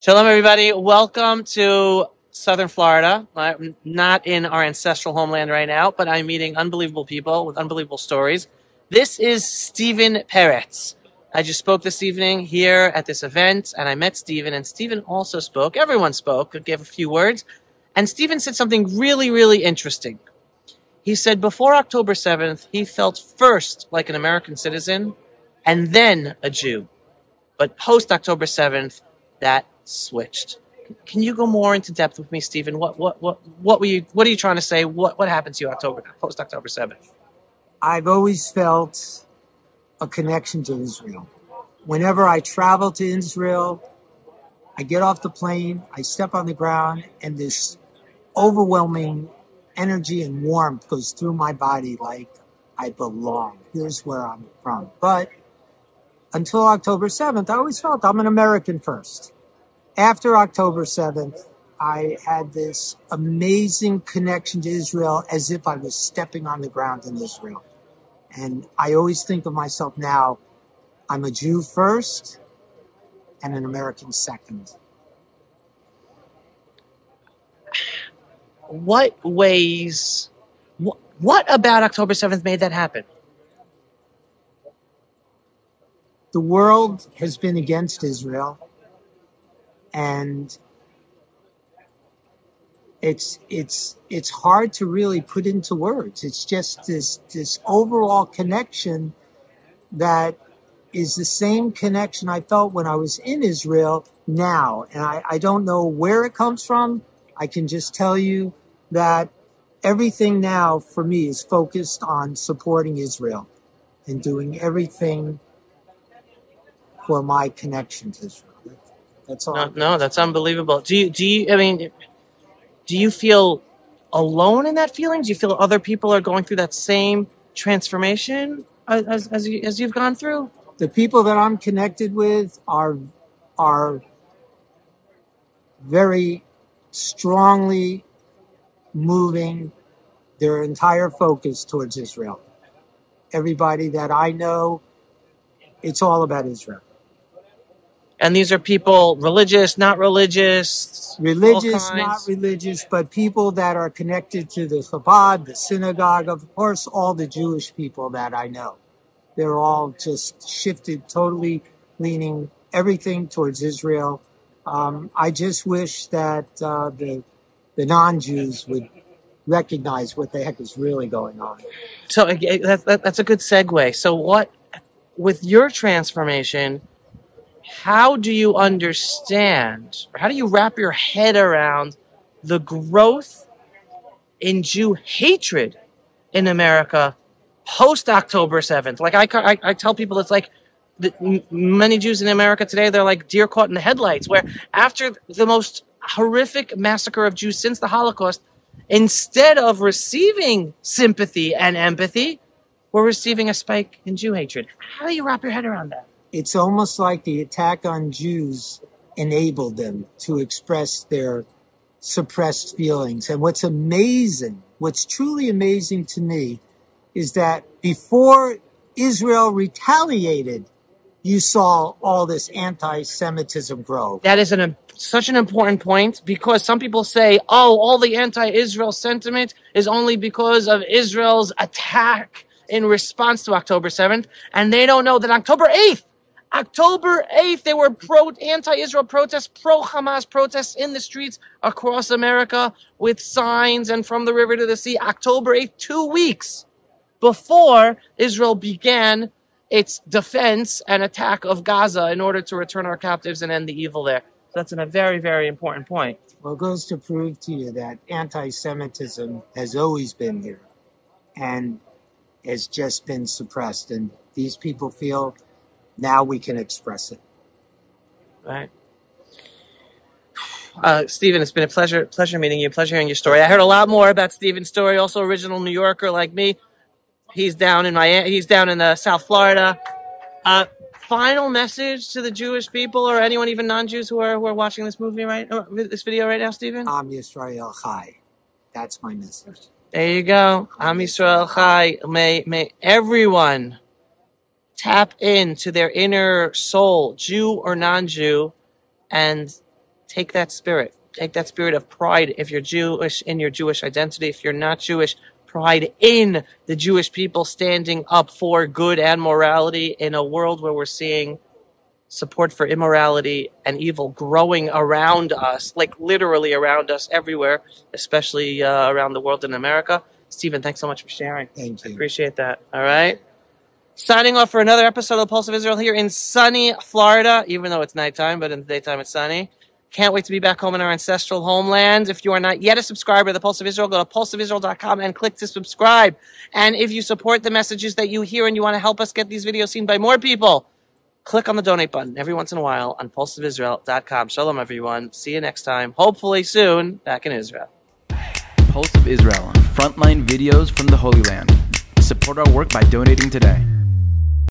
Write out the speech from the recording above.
Shalom, everybody. Welcome to Southern Florida. I'm not in our ancestral homeland right now, but I'm meeting unbelievable people with unbelievable stories. This is Stephen Peretz. I just spoke this evening here at this event, and I met Stephen, and Stephen also spoke. Everyone spoke, gave a few words, and Stephen said something really, really interesting. He said before October 7th, he felt first like an American citizen and then a Jew. But post October 7th, that switched. Can you go more into depth with me, Stephen? What are you trying to say? What happened to you post October 7th? I've always felt a connection to Israel. Whenever I travel to Israel, I get off the plane, I step on the ground, and this overwhelming energy and warmth goes through my body like I belong. Here's where I'm from. But until October 7th, I always felt I'm an American first. After October 7th, I had this amazing connection to Israel as if I was stepping on the ground in Israel. And I always think of myself now, I'm a Jew first and an American second. What ways, what about October 7th made that happen? The world has been against Israel, and it's hard to really put into words. It's just this overall connection that is the same connection I felt when I was in Israel now. And I don't know where it comes from. I can just tell you that everything now for me is focused on supporting Israel and doing everything for my connection to Israel. That's all. No, that's unbelievable. Do you feel alone in that feeling? Do you feel other people are going through that same transformation as you've gone through? The people that I'm connected with are very strongly moving their entire focus towards Israel. Everybody that I know, it's all about Israel. And these are people religious, not religious? Religious, not religious, but people that are connected to the Chabad, the synagogue, of course, all the Jewish people that I know. They're all just shifted, totally leaning everything towards Israel. I just wish that the non-Jews would recognize what the heck is really going on. So that's a good segue. So with your transformation, how do you understand, or how do you wrap your head around the growth in Jew hatred in America post October 7th? Like I tell people, it's like many Jews in America today, they're like deer caught in the headlights, where after the most horrific massacre of Jews since the Holocaust, instead of receiving sympathy and empathy, we're receiving a spike in Jew hatred. How do you wrap your head around that? It's almost like the attack on Jews enabled them to express their suppressed feelings. And what's truly amazing to me, is that before Israel retaliated, you saw all this anti-Semitism grow. That is such an important point, because some people say, oh, all the anti-Israel sentiment is only because of Israel's attack in response to October 7th, and they don't know that October 8th, there were anti-Israel protests, pro-Hamas protests in the streets across America with signs and from the river to the sea. October 8th, 2 weeks before Israel began its defense and attack of Gaza in order to return our captives and end the evil there. So that's a very, very important point. Well, it goes to prove to you that anti-Semitism has always been here and has just been suppressed. And these people feel now we can express it. Right. Stephen, it's been a pleasure meeting you, pleasure hearing your story. I heard a lot more about Stephen's story, also original New Yorker like me. He's down in Miami. He's down in South Florida. Final message to the Jewish people, or anyone, even non-Jews, who are watching this this video right now, Stephen? Am Yisrael Chai. That's my message. There you go. Am Yisrael Chai. May everyone tap into their inner soul, Jew or non-Jew, and take that spirit. Take that spirit of pride if you're Jewish in your Jewish identity. If you're not Jewish, pride in the Jewish people standing up for good and morality in a world where we're seeing support for immorality and evil growing around us, like literally around us everywhere, especially around the world in America. Stephen, thanks so much for sharing. Thank you. I appreciate that. All right. Signing off for another episode of the Pulse of Israel here in sunny Florida, even though it's nighttime, but in the daytime it's sunny. Can't wait to be back home in our ancestral homeland. If you are not yet a subscriber to the Pulse of Israel, go to pulseofisrael.com and click to subscribe. And if you support the messages that you hear and you want to help us get these videos seen by more people, click on the donate button every once in a while on pulseofisrael.com. Shalom, everyone. See you next time. Hopefully soon, back in Israel. Pulse of Israel, frontline videos from the Holy Land. Support our work by donating today.